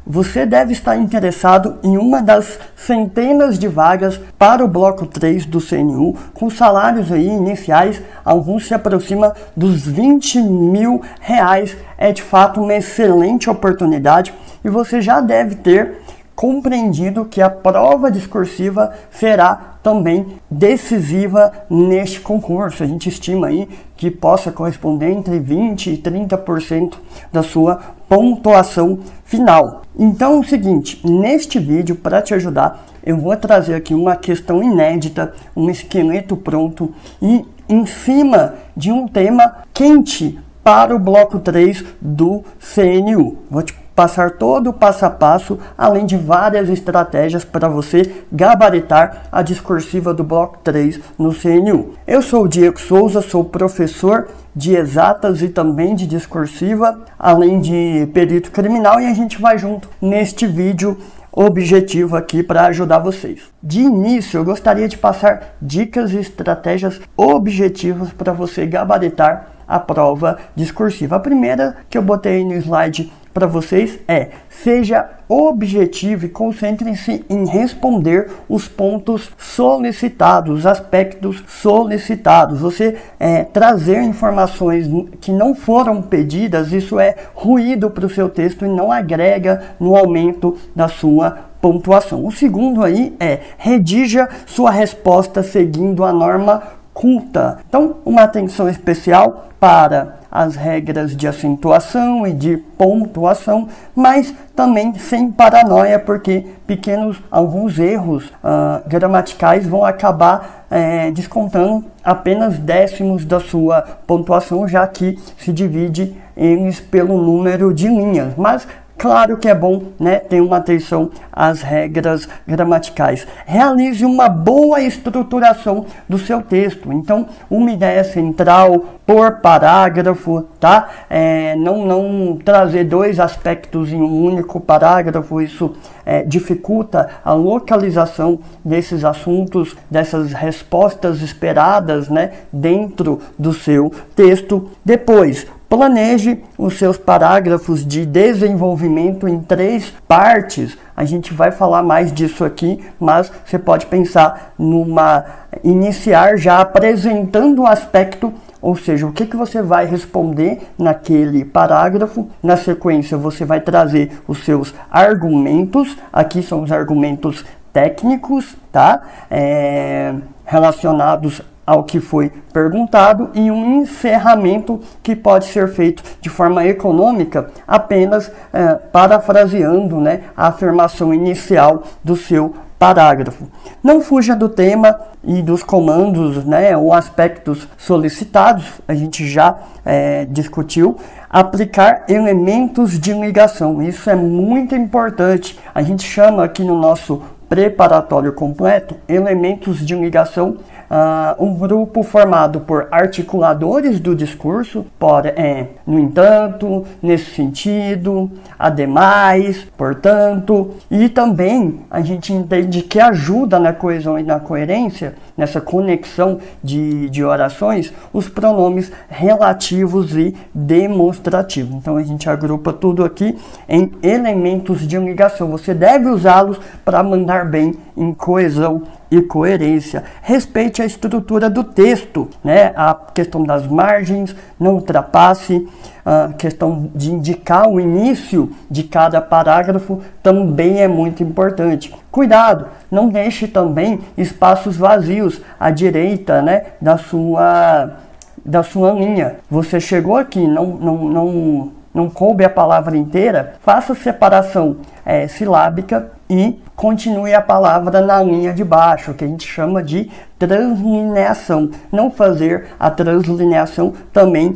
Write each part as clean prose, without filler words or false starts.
Você deve estar interessado em uma das centenas de vagas para o Bloco 3 do CNU, com salários aí iniciais, alguns se aproximam dos R$20.000. É de fato uma excelente oportunidade e você já deve ter compreendido que a prova discursiva será também decisiva neste concurso. A gente estima aí que possa corresponder entre 20% e 30% da sua pontuação final. Então é o seguinte, neste vídeo, para te ajudar, eu vou trazer aqui uma questão inédita, um esqueleto pronto e em cima de um tema quente para o Bloco 3 do CNU. Vou te passar todo o passo a passo, além de várias estratégias para você gabaritar a discursiva do Bloco 3 no CNU. Eu sou o Diego Souza, sou professor de exatas e também de discursiva, além de perito criminal, e a gente vai junto neste vídeo objetivo aqui para ajudar vocês. De início, eu gostaria de passar dicas e estratégias objetivas para você gabaritar a prova discursiva. A primeira que eu botei no slide para vocês é: seja objetivo e concentre-se em responder os pontos solicitados, os aspectos solicitados. Você trazer informações que não foram pedidas, isso é ruído para o seu texto e não agrega no aumento da sua pontuação. O segundo aí é: redija sua resposta seguindo a norma culta. Então, uma atenção especial para as regras de acentuação e de pontuação, mas também sem paranoia, porque alguns erros gramaticais vão acabar descontando apenas décimos da sua pontuação, já que se divide eles pelo número de linhas. Mas claro que é bom, né, ter uma atenção às regras gramaticais. Realize uma boa estruturação do seu texto. Então, uma ideia central por parágrafo, tá? Não trazer dois aspectos em um único parágrafo, isso dificulta a localização desses assuntos, dessas respostas esperadas, né, dentro do seu texto. Depois, planeje os seus parágrafos de desenvolvimento em 3 partes. A gente vai falar mais disso aqui, mas você pode pensar iniciar já apresentando o aspecto, ou seja, o que você vai responder naquele parágrafo. Na sequência, você vai trazer os seus argumentos. Aqui são os argumentos técnicos, tá? Relacionados ao que foi perguntado, e um encerramento que pode ser feito de forma econômica, apenas parafraseando, né, a afirmação inicial do seu parágrafo. Não fuja do tema e dos comandos, né, ou aspectos solicitados, a gente já discutiu. Aplicar elementos de ligação, isso é muito importante. A gente chama aqui no nosso preparatório completo elementos de ligação, um grupo formado por articuladores do discurso, no entanto, nesse sentido, ademais, portanto, e também a gente entende que ajuda na coesão e na coerência, nessa conexão de orações, os pronomes relativos e demonstrativos. Então a gente agrupa tudo aqui em elementos de ligação. Você deve usá-los para mandar bem em coesão e coerência. Respeite a estrutura do texto, né? A questão das margens, não ultrapasse. A questão de indicar o início de cada parágrafo também é muito importante. Cuidado, não deixe também espaços vazios à direita, né, da sua linha. Você chegou aqui, não coube a palavra inteira, faça separação silábica e continue a palavra na linha de baixo, que a gente chama de translineação. Não fazer a translineação também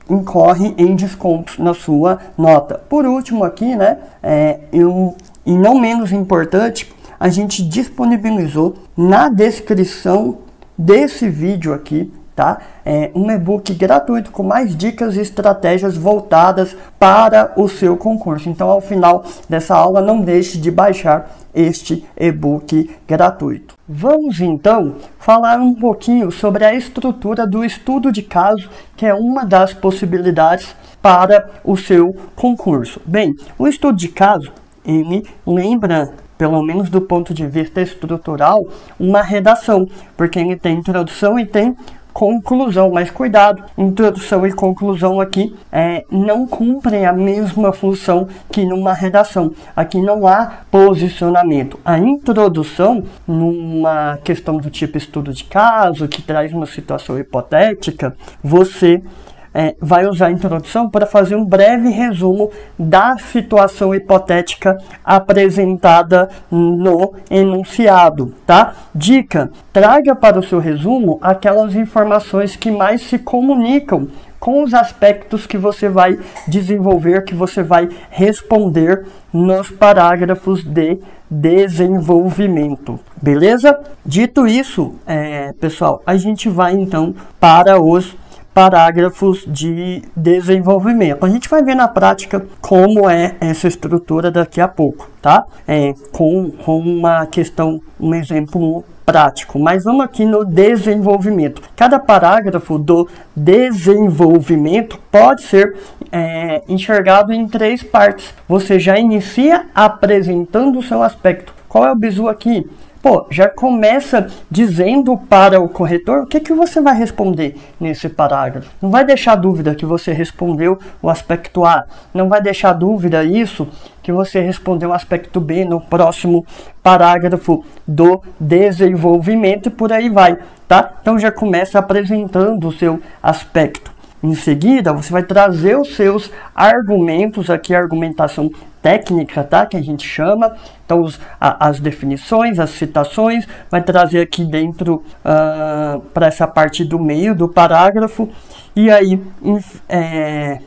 incorre em descontos na sua nota. Por último aqui, né, e não menos importante, a gente disponibilizou na descrição desse vídeo aqui, tá? Um e-book gratuito com mais dicas e estratégias voltadas para o seu concurso. Então, ao final dessa aula, não deixe de baixar este e-book gratuito. Vamos então falar um pouquinho sobre a estrutura do estudo de caso, que é uma das possibilidades para o seu concurso. Bem, o estudo de caso, ele lembra, pelo menos do ponto de vista estrutural, uma redação, porque ele tem introdução e tem conclusão, mas cuidado, introdução e conclusão aqui não cumprem a mesma função que numa redação. Aqui não há posicionamento. A introdução, numa questão do tipo estudo de caso, que traz uma situação hipotética, você vai usar a introdução para fazer um breve resumo da situação hipotética apresentada no enunciado, tá? Dica: traga para o seu resumo aquelas informações que mais se comunicam com os aspectos que você vai desenvolver, que você vai responder nos parágrafos de desenvolvimento, beleza? Dito isso, pessoal, a gente vai então para os parágrafos de desenvolvimento. A gente vai ver na prática como é essa estrutura daqui a pouco, tá? Com uma questão, um exemplo prático. Mas vamos aqui no desenvolvimento. Cada parágrafo do desenvolvimento pode ser enxergado em 3 partes. Você já inicia apresentando o seu aspecto. Qual é o bizu aqui? Pô, já começa dizendo para o corretor o que você vai responder nesse parágrafo. Não vai deixar dúvida que você respondeu o aspecto A. Não vai deixar dúvida isso que você respondeu o aspecto B no próximo parágrafo do desenvolvimento e por aí vai, tá? Então já começa apresentando o seu aspecto. Em seguida, você vai trazer os seus argumentos, aqui a argumentação técnica, tá? Que a gente chama. Então, as definições, as citações, vai trazer aqui dentro para essa parte do meio do parágrafo. E aí,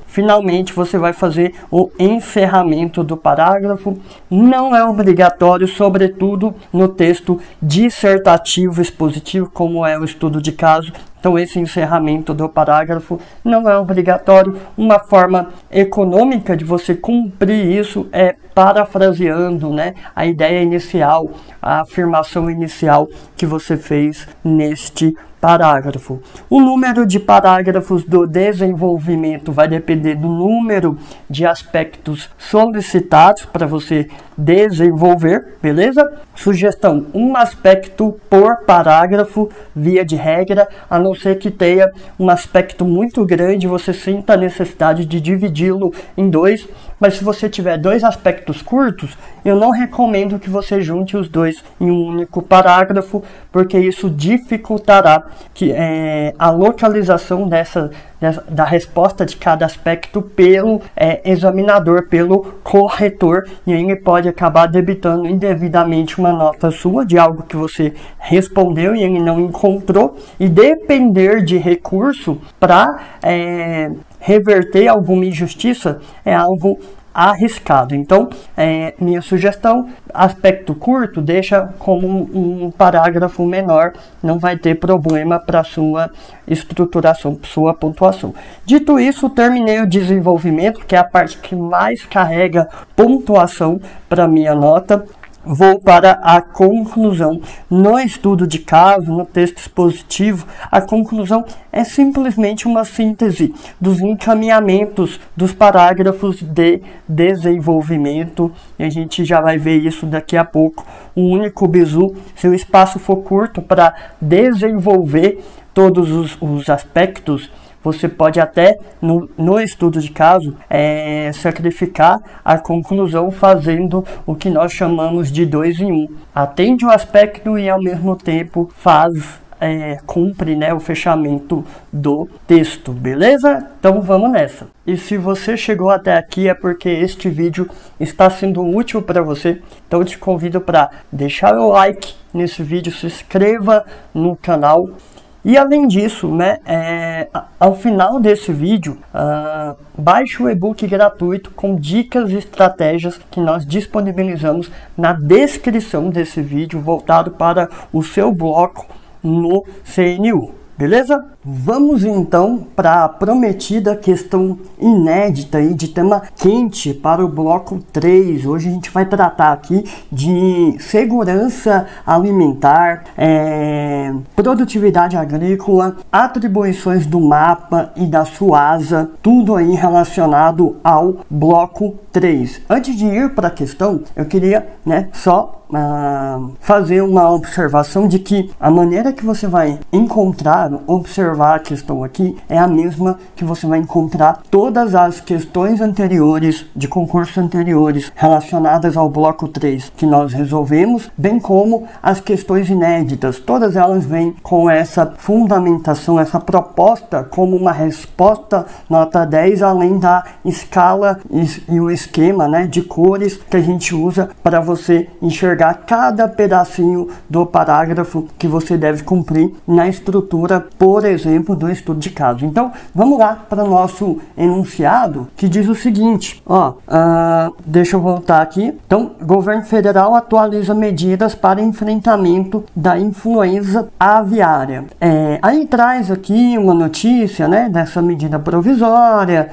finalmente, você vai fazer o encerramento do parágrafo. Não é obrigatório, sobretudo no texto dissertativo expositivo, como é o estudo de caso. Então, esse encerramento do parágrafo não é obrigatório. Uma forma econômica de você cumprir isso é parafraseando, né, a ideia inicial, a afirmação inicial que você fez neste parágrafo. O número de parágrafos do desenvolvimento vai depender do número de aspectos solicitados para você desenvolver, beleza? Sugestão: um aspecto por parágrafo, via de regra, a não ser que tenha um aspecto muito grande, você sinta a necessidade de dividi-lo em 2, mas se você tiver 2 aspectos curtos, eu não recomendo que você junte os 2 em um único parágrafo, porque isso dificultará a localização da resposta de cada aspecto pelo examinador, pelo corretor, e aí ele pode acabar debitando indevidamente uma nota sua de algo que você respondeu e ele não encontrou, e depender de recurso para reverter alguma injustiça é algo arriscado. Então, minha sugestão: aspecto curto, deixa como um parágrafo menor, não vai ter problema para sua estruturação, sua pontuação. Dito isso, terminei o desenvolvimento, que é a parte que mais carrega pontuação para minha nota. Vou para a conclusão. No estudo de caso, no texto expositivo, a conclusão é simplesmente uma síntese dos encaminhamentos dos parágrafos de desenvolvimento. E a gente já vai ver isso daqui a pouco. Um único bizu, se o espaço for curto para desenvolver todos os aspectos, você pode até, no estudo de caso, sacrificar a conclusão fazendo o que nós chamamos de 2 em 1. Atende o aspecto e, ao mesmo tempo, cumpre, né, o fechamento do texto, beleza? Então vamos nessa. E se você chegou até aqui é porque este vídeo está sendo útil para você. Então eu te convido para deixar o like nesse vídeo, se inscreva no canal. E além disso, né, ao final desse vídeo, baixe o e-book gratuito com dicas e estratégias que nós disponibilizamos na descrição desse vídeo, voltado para o seu bloco no CNU. Beleza? vamos então para a prometida questão inédita aí de tema quente para o bloco 3. Hoje a gente vai tratar aqui de segurança alimentar, produtividade agrícola, atribuições do mapa e da SUASA, tudo aí relacionado ao bloco 3. Antes de ir para a questão, eu queria, só fazer uma observação de que a maneira que você vai observar a questão aqui é a mesma que você vai encontrar todas as questões anteriores, de concurso anteriores, relacionadas ao bloco 3 que nós resolvemos, bem como as questões inéditas. Todas elas vêm com essa fundamentação, essa proposta como uma resposta nota 10, além da escala e o esquema, de cores que a gente usa para você enxergar cada pedacinho do parágrafo que você deve cumprir na estrutura, por exemplo, do estudo de caso. Então, vamos lá para o nosso enunciado, que diz o seguinte, deixa eu voltar aqui. Então, governo federal atualiza medidas para enfrentamento da influenza aviária. Aí traz aqui uma notícia, dessa medida provisória,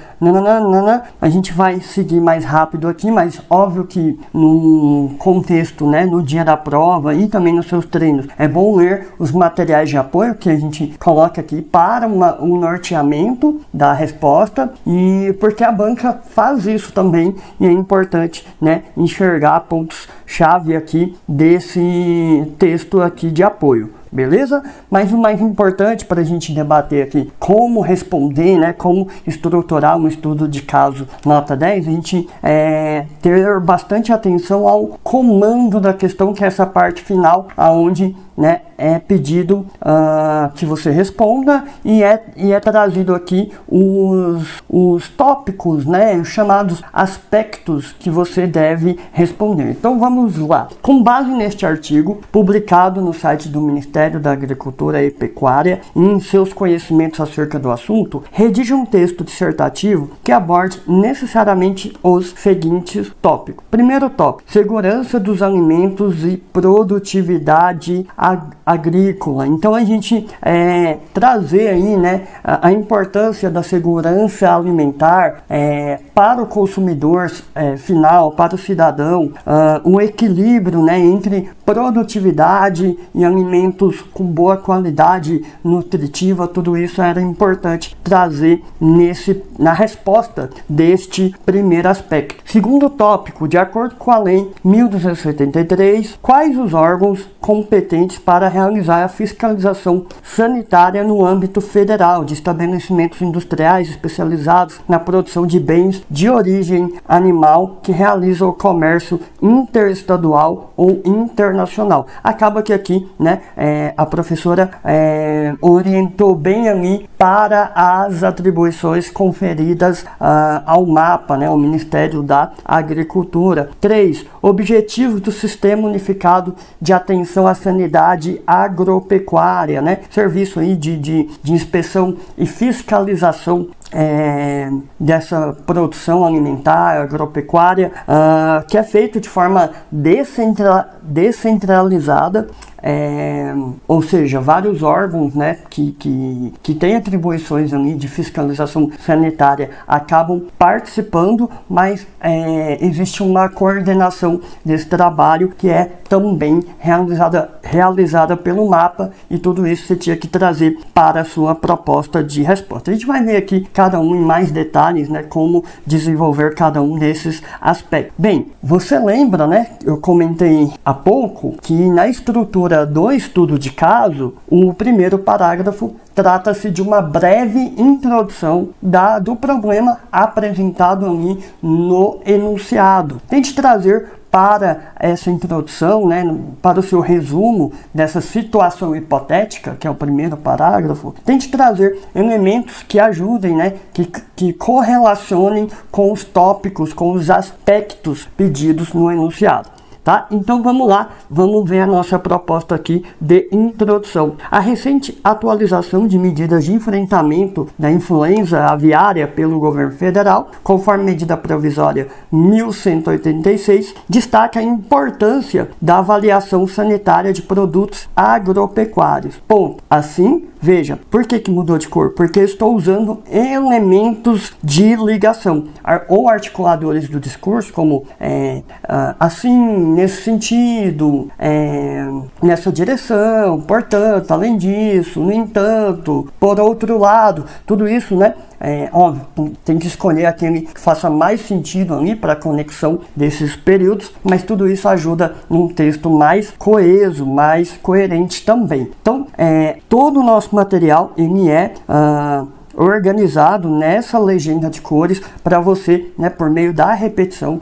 a gente vai seguir mais rápido aqui, mas óbvio que no contexto, no dia da prova e também nos seus treinos, é bom ler os materiais de apoio que a gente coloca aqui para um norteamento da resposta, e porque a banca faz isso também, e é importante, enxergar pontos-chave aqui desse texto aqui de apoio. Beleza? Mas o mais importante para a gente debater aqui como responder, como estruturar um estudo de caso nota 10, a gente ter bastante atenção ao comando da questão, que é essa parte final, aonde é pedido que você responda e é trazido aqui os tópicos, os chamados aspectos que você deve responder. Então vamos lá. Com base neste artigo, publicado no site do Ministério da Agricultura e Pecuária e em seus conhecimentos acerca do assunto, redija um texto dissertativo que aborde necessariamente os seguintes tópicos. Primeiro tópico: segurança dos alimentos e produtividade agrícola. Então a gente trazer aí, a importância da segurança alimentar para o consumidor final, para o cidadão, o equilíbrio, entre produtividade e alimentos com boa qualidade nutritiva, tudo isso era importante trazer na resposta deste primeiro aspecto. Segundo tópico: de acordo com a Lei 1273, quais os órgãos competentes para realizar a fiscalização sanitária no âmbito federal de estabelecimentos industriais especializados na produção de bens de origem animal que realizam o comércio interestadual ou internacional. Acaba que aqui, a professora orientou bem ali para as atribuições conferidas ao MAPA, ao Ministério da Agricultura. 3. Objetivos do Sistema Unificado de Atenção à Sanidade Agropecuária, serviço aí de inspeção e fiscalização dessa produção alimentar agropecuária, que é feito de forma descentralizada, ou seja, vários órgãos que têm atribuições ali de fiscalização sanitária acabam participando, mas existe uma coordenação desse trabalho que é também realizada pelo MAPA, e tudo isso você tinha que trazer para a sua proposta de resposta. A gente vai ver aqui cada um em mais detalhes, como desenvolver cada um desses aspectos. Bem, você lembra, eu comentei há pouco que na estrutura do estudo de caso, o primeiro parágrafo trata-se de uma breve introdução do problema apresentado ali no enunciado. Tente trazer para essa introdução, para o seu resumo dessa situação hipotética, que é o primeiro parágrafo, tente trazer elementos que ajudem, que correlacionem com os tópicos, com os aspectos pedidos no enunciado. tá? Então vamos lá, vamos ver a nossa proposta aqui de introdução. A recente atualização de medidas de enfrentamento da influenza aviária pelo governo federal, conforme medida provisória 1186, destaca a importância da avaliação sanitária de produtos agropecuários. Ponto. Assim, veja, por que mudou de cor? Porque estou usando elementos de ligação ou articuladores do discurso, como assim, nesse sentido, nessa direção, portanto, além disso, no entanto, por outro lado, tudo isso, né? Óbvio, tem que escolher aquele que faça mais sentido ali para a conexão desses períodos, mas tudo isso ajuda num texto mais coeso, mais coerente também. Então, todo o nosso material ele é organizado nessa legenda de cores para você, né, por meio da repetição,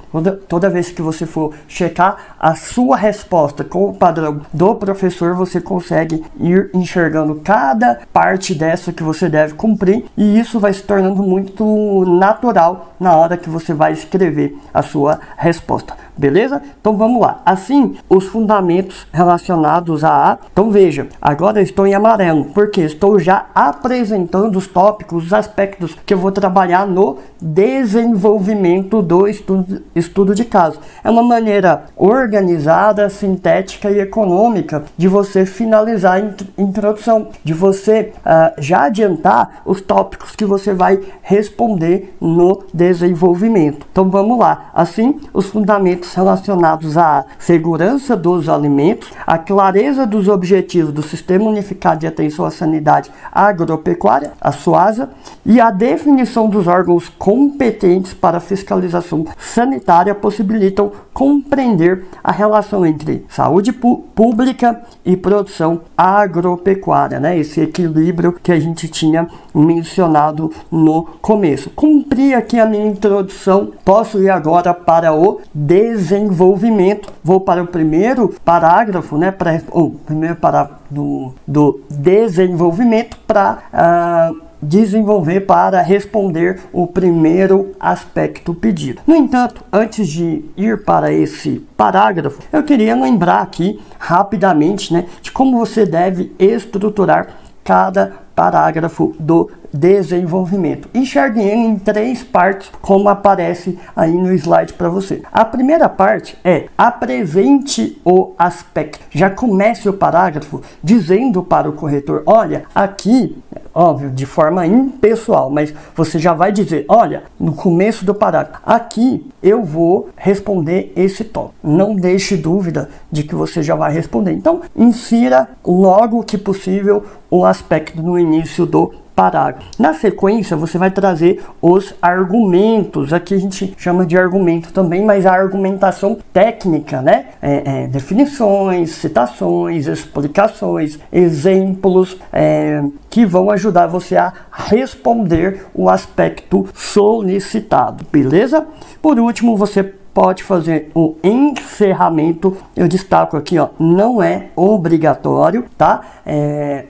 toda vez que você for checar a sua resposta com o padrão do professor, você consegue ir enxergando cada parte dessa que você deve cumprir, e isso vai se tornando muito natural na hora que você vai escrever a sua resposta. Beleza? Então vamos lá. Assim, os fundamentos relacionados a... Então veja, agora eu estou em amarelo, porque estou já apresentando os tópicos, os aspectos que eu vou trabalhar no desenvolvimento do estudo de caso. É uma maneira organizada, sintética e econômica de você finalizar a introdução, de você já adiantar os tópicos que você vai responder no desenvolvimento. Então vamos lá. Assim, os fundamentos relacionados à segurança dos alimentos, a clareza dos objetivos do Sistema Unificado de Atenção à Sanidade Agropecuária, a SUASA, e a definição dos órgãos competentes para a fiscalização sanitária possibilitam compreender a relação entre saúde pública e produção agropecuária, né? Esse equilíbrio que a gente tinha mencionado no começo. Cumpri aqui a minha introdução, posso ir agora para o desenvolvimento. Vou para o primeiro parágrafo, né? Primeiro parágrafo do desenvolvimento para desenvolver para responder o primeiro aspecto pedido. No entanto, antes de ir para esse parágrafo, eu queria lembrar aqui rapidamente, né, de como você deve estruturar cada parágrafo do desenvolvimento. Enxergue ele em 3 partes, como aparece aí no slide para você. A primeira parte é: apresente o aspecto. Já comece o parágrafo dizendo para o corretor: olha, aqui, óbvio, de forma impessoal, mas você já vai dizer: olha, no começo do parágrafo, aqui eu vou responder esse tópico. Não deixe dúvida de que você já vai responder. Então, insira logo que possível o aspecto no início do parágrafo. Na sequência, você vai trazer os argumentos. Aqui a gente chama de argumento também, mas a argumentação técnica, né? Definições, citações, explicações, exemplos que vão ajudar você a responder o aspecto solicitado, beleza? Por último, você pode fazer o encerramento. Eu destaco aqui, ó, não é obrigatório, tá?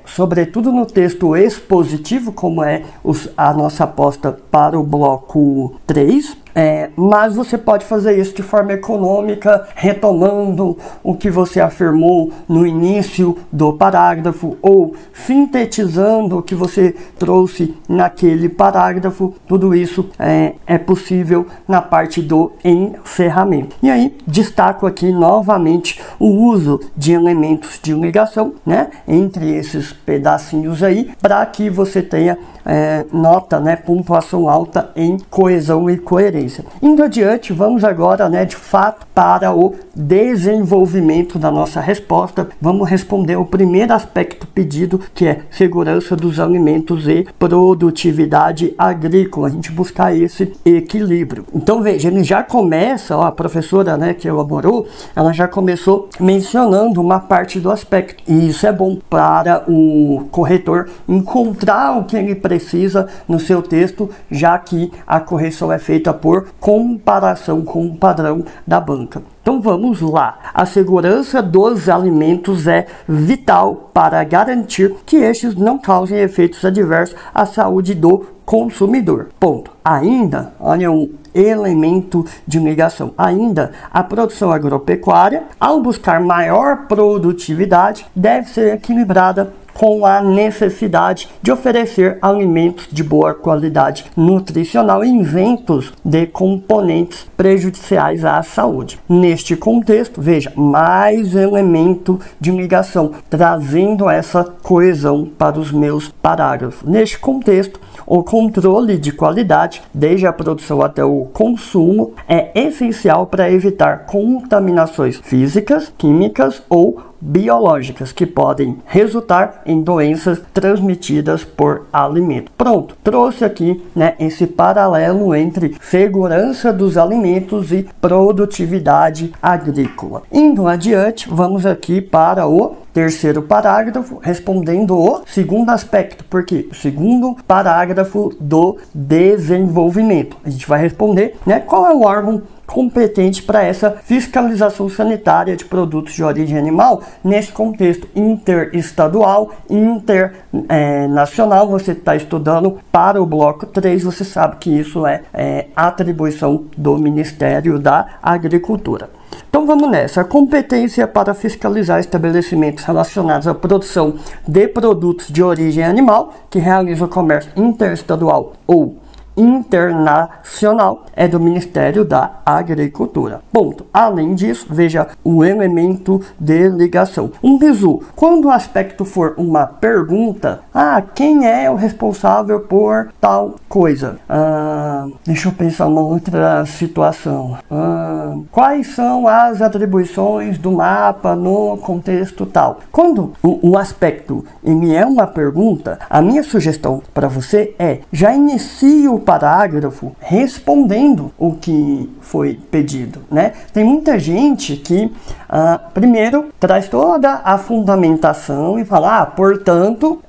Sobretudo no texto expositivo, como é a nossa aposta para o bloco 3. Mas você pode fazer isso de forma econômica, retomando o que você afirmou no início do parágrafo ou sintetizando o que você trouxe naquele parágrafo. Tudo isso é possível na parte do encerramento. E aí, destaco aqui novamente o uso de elementos de ligação, né, entre esses pedacinhos aí, para que você tenha nota, né, pontuação alta em coesão e coerência. Indo adiante, vamos agora, né, de fato, para o desenvolvimento da nossa resposta. Vamos responder o primeiro aspecto pedido, que é segurança dos alimentos e produtividade agrícola. A gente buscar esse equilíbrio. Então veja, ele já começa, ó, a professora, né, que elaborou, ela já começou mencionando uma parte do aspecto. E isso é bom para o corretor encontrar o que ele precisa no seu texto, já que a correção é feita por comparação com o padrão da banca. Então vamos lá. A segurança dos alimentos é vital para garantir que estes não causem efeitos adversos à saúde do consumidor. Ponto. Ainda, olha elemento de ligação. Ainda, a produção agropecuária, ao buscar maior produtividade, deve ser equilibrada com a necessidade de oferecer alimentos de boa qualidade nutricional isentos de componentes prejudiciais à saúde. Neste contexto, veja, mais elemento de ligação, trazendo essa coesão para os meus parágrafos. Neste contexto, o controle de qualidade, desde a produção até o consumo, é essencial para evitar contaminações físicas, químicas ou biológicas que podem resultar em doenças transmitidas por alimento. Pronto, trouxe aqui, né, esse paralelo entre segurança dos alimentos e produtividade agrícola. Indo adiante, vamos aqui para o terceiro parágrafo, respondendo o segundo aspecto, porque o segundo parágrafo do desenvolvimento. A gente vai responder, né, qual é o órgão competente para essa fiscalização sanitária de produtos de origem animal nesse contexto interestadual, internacional. Você está estudando para o bloco 3, você sabe que isso é atribuição do Ministério da Agricultura. Então vamos nessa. A competência para fiscalizar estabelecimentos relacionados à produção de produtos de origem animal que realizam comércio interestadual ou internacional é do Ministério da Agricultura. Ponto. Além disso, veja o elemento de ligação. Um bizu. Quando o aspecto for uma pergunta, quem é o responsável por tal coisa? Deixa eu pensar uma outra situação. Quais são as atribuições do mapa no contexto tal? Quando o aspecto ele é uma pergunta, a minha sugestão para você é já inicie o parágrafo respondendo o que foi pedido, né? Tem muita gente que primeiro traz toda a fundamentação e fala, portanto,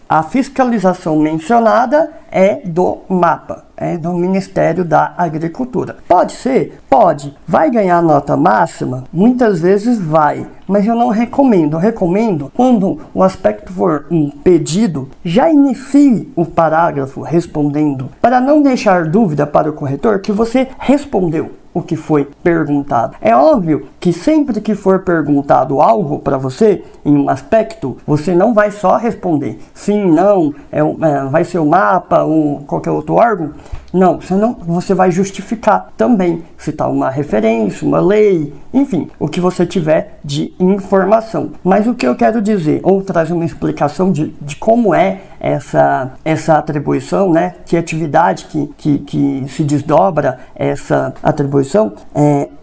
a fiscalização mencionada é do mapa, é do Ministério da Agricultura. Pode ser? Pode. Vai ganhar nota máxima? Muitas vezes vai, mas eu não recomendo. Eu recomendo, quando o aspecto for um pedido, já inicie o parágrafo respondendo, para não deixar dúvida para o corretor que você respondeu o que foi perguntado. É óbvio que sempre que for perguntado algo para você em um aspecto, você não vai só responder sim, não, vai ser o mapa ou qualquer outro órgão. Não, você vai justificar também, citar uma referência, uma lei, enfim, o que você tiver de informação. Mas o que eu quero dizer, ou trazer uma explicação de como é essa atribuição, né? Que atividade que se desdobra essa atribuição,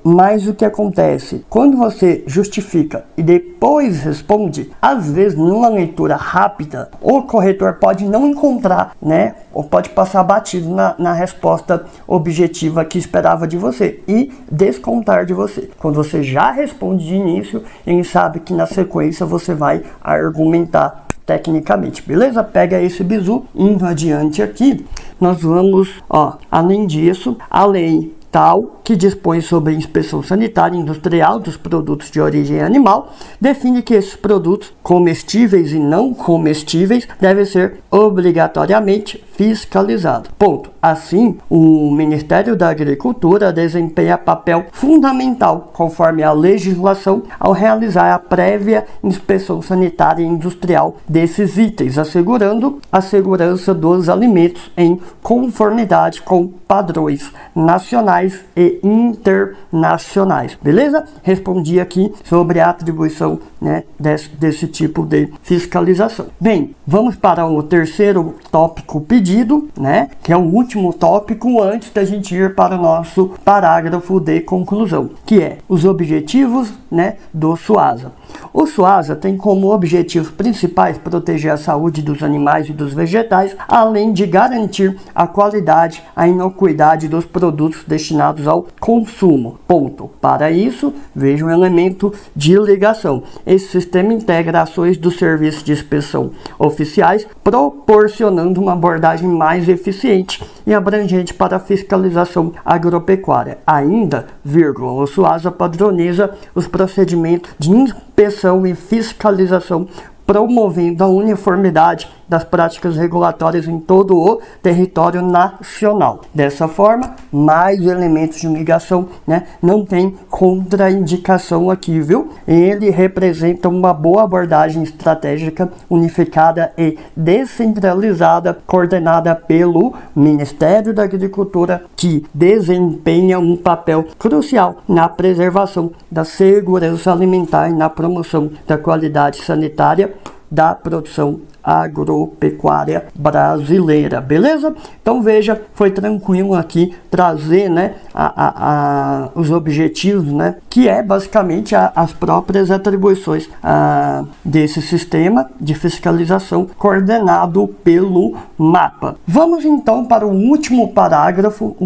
mas o que acontece? Quando você justifica e depois responde, às vezes numa leitura rápida, o corretor pode não encontrar, né? Ou pode passar batido na resposta objetiva que esperava de você e descontar de você. Quando você já responde de início, ele sabe que na sequência você vai argumentar tecnicamente, beleza? Pega esse bizu. Indo adiante aqui, nós vamos, além disso, a lei tal que dispõe sobre a inspeção sanitária industrial dos produtos de origem animal, define que esses produtos comestíveis e não comestíveis devem ser obrigatoriamente fiscalizados. Ponto. Assim, o Ministério da Agricultura desempenha papel fundamental, conforme a legislação, ao realizar a prévia inspeção sanitária e industrial desses itens, assegurando a segurança dos alimentos em conformidade com padrões nacionais e internacionais. Beleza? Respondi aqui sobre a atribuição, né, desse tipo de fiscalização. Bem, vamos para o terceiro tópico pedido, né, que é o último tópico antes da gente ir para o nosso parágrafo de conclusão, que é os objetivos, né, do SUASA. O SUASA tem como objetivos principais proteger a saúde dos animais e dos vegetais, além de garantir a qualidade, a inocuidade dos produtos destinados ao consumo. Ponto. Para isso, veja um elemento de ligação. Esse sistema integra ações dos serviços de inspeção oficiais, proporcionando uma abordagem mais eficiente e abrangente para a fiscalização agropecuária. Ainda, o SUASA padroniza os procedimentos de inspeção e fiscalização, promovendo a uniformidade das práticas regulatórias em todo o território nacional. Dessa forma, mais elementos de ligação, né? Não tem contraindicação aqui, viu? Ele representa uma boa abordagem estratégica, unificada e descentralizada, coordenada pelo Ministério da Agricultura, que desempenha um papel crucial na preservação da segurança alimentar e na promoção da qualidade sanitária da produção agropecuária brasileira, beleza? Então veja, foi tranquilo aqui trazer, né, os objetivos, né, que é basicamente as próprias atribuições desse sistema de fiscalização coordenado pelo MAPA. Vamos então para o último parágrafo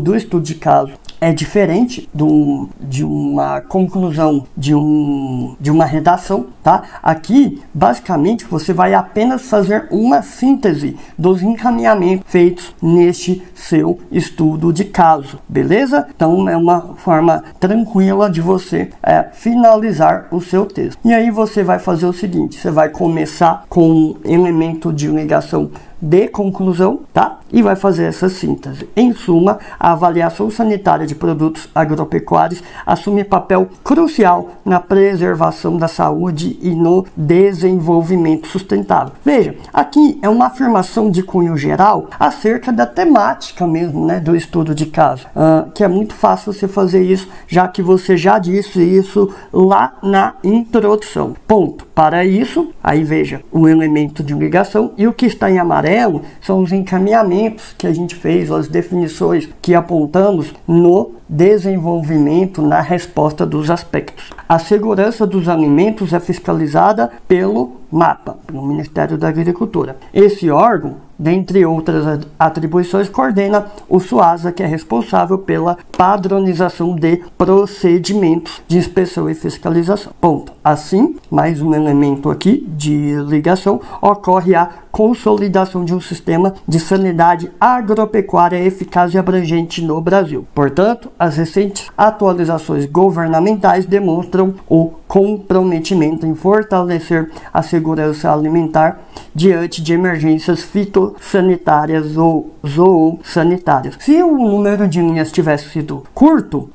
do estudo de caso. É diferente de uma conclusão de uma redação, tá? Aqui, basicamente, você vai apenas fazer uma síntese dos encaminhamentos feitos neste seu estudo de caso, beleza? Então, é uma forma tranquila de você finalizar o seu texto. E aí você vai fazer o seguinte, você vai começar com um elemento de ligação de conclusão, tá? E vai fazer essa síntese. Em suma, a avaliação sanitária de produtos agropecuários assume papel crucial na preservação da saúde e no desenvolvimento sustentável. Veja, aqui é uma afirmação de cunho geral acerca da temática mesmo, né, do estudo de caso, que é muito fácil você fazer isso, já que você já disse isso lá na introdução. Ponto. Para isso, aí veja, o elemento de ligação, e o que está em amarelo são os encaminhamentos que a gente fez, as definições que apontamos no desenvolvimento, na resposta dos aspectos. A segurança dos alimentos é fiscalizada pelo MAPA, pelo Ministério da Agricultura. Esse órgão, dentre outras atribuições, coordena o SUASA, que é responsável pela padronização de procedimentos de inspeção e fiscalização. Ponto. Assim, mais um elemento aqui de ligação, ocorre a consolidação de um sistema de sanidade agropecuária eficaz e abrangente no Brasil. Portanto, as recentes atualizações governamentais demonstram o comprometimento em fortalecer a segurança alimentar diante de emergências fitossanitárias ou zoossanitárias. Se o número de linhas tivesse sido curto,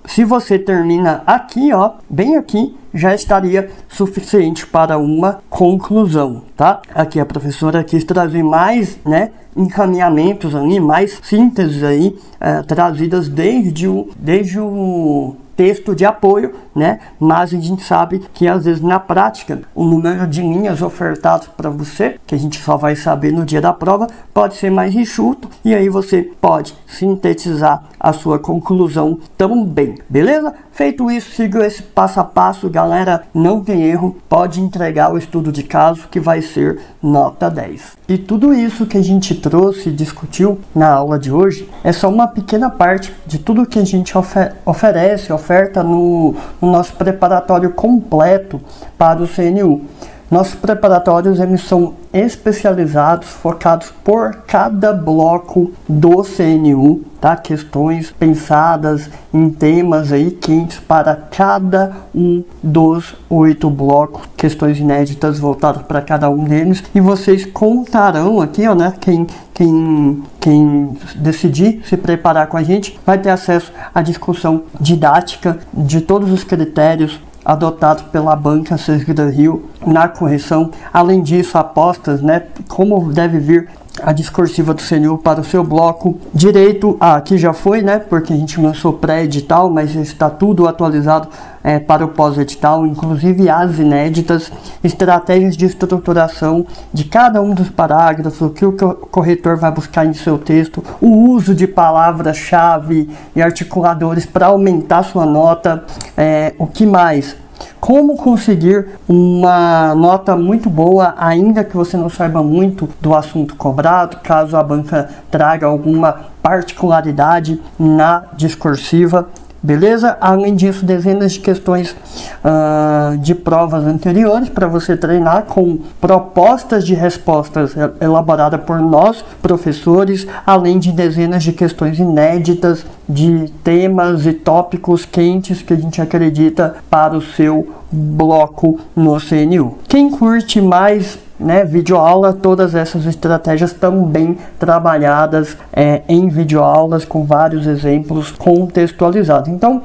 se você termina aqui, ó, bem aqui, já estaria suficiente para uma conclusão, tá? Aqui a professora quis trazer mais, né, encaminhamentos ali, mais sínteses aí, trazidas desde o texto de apoio, né? Mas a gente sabe que às vezes na prática o número de linhas ofertadas para você, que a gente só vai saber no dia da prova, pode ser mais enxuto, e aí você pode sintetizar a sua conclusão também, beleza? Feito isso, siga esse passo a passo, galera, não tem erro, pode entregar o estudo de caso que vai ser nota 10. E tudo isso que a gente trouxe e discutiu na aula de hoje é só uma pequena parte de tudo que a gente oferta no nosso preparatório completo para o CNU. Nossos preparatórios, eles são especializados, focados por cada bloco do CNU, tá? Questões pensadas em temas aí quentes para cada um dos 8 blocos, questões inéditas voltadas para cada um deles, e vocês contarão aqui, ó, né? Quem decidir se preparar com a gente vai ter acesso à discussão didática de todos os critérios adotados pela banca Cesgida Rio na correção. Além disso, apostas, né, como deve vir a discursiva do CNU para o seu bloco. Direito, aqui já foi, né, porque a gente lançou pré-edital, mas está tudo atualizado para o pós-edital, inclusive as inéditas, estratégias de estruturação de cada um dos parágrafos, o que o corretor vai buscar em seu texto, o uso de palavras-chave e articuladores para aumentar sua nota, o que mais? Como conseguir uma nota muito boa, ainda que você não saiba muito do assunto cobrado, caso a banca traga alguma particularidade na discursiva. Beleza? Além disso, dezenas de questões de provas anteriores para você treinar com propostas de respostas elaboradas por nós, professores, além de dezenas de questões inéditas de temas e tópicos quentes que a gente acredita para o seu bloco no CNU. Quem curte mais videoaula, todas essas estratégias também trabalhadas em videoaulas com vários exemplos contextualizados. Então,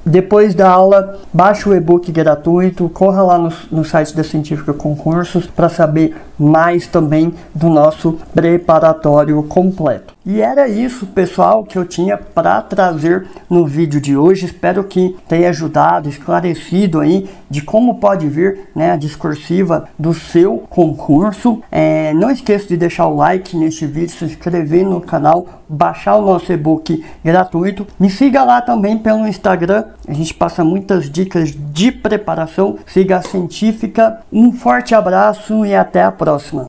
depois da aula, baixe o e-book gratuito, corra lá no site da Científica Concursos para saber mais também do nosso preparatório completo. E era isso, pessoal, que eu tinha para trazer no vídeo de hoje. Espero que tenha ajudado, esclarecido aí de como pode vir a discursiva do seu concurso. Não esqueça de deixar o like neste vídeo, se inscrever no canal, baixar o nosso e-book gratuito. Me siga lá também pelo Instagram, a gente passa muitas dicas de preparação. Siga a Científica. Um forte abraço e até a próxima.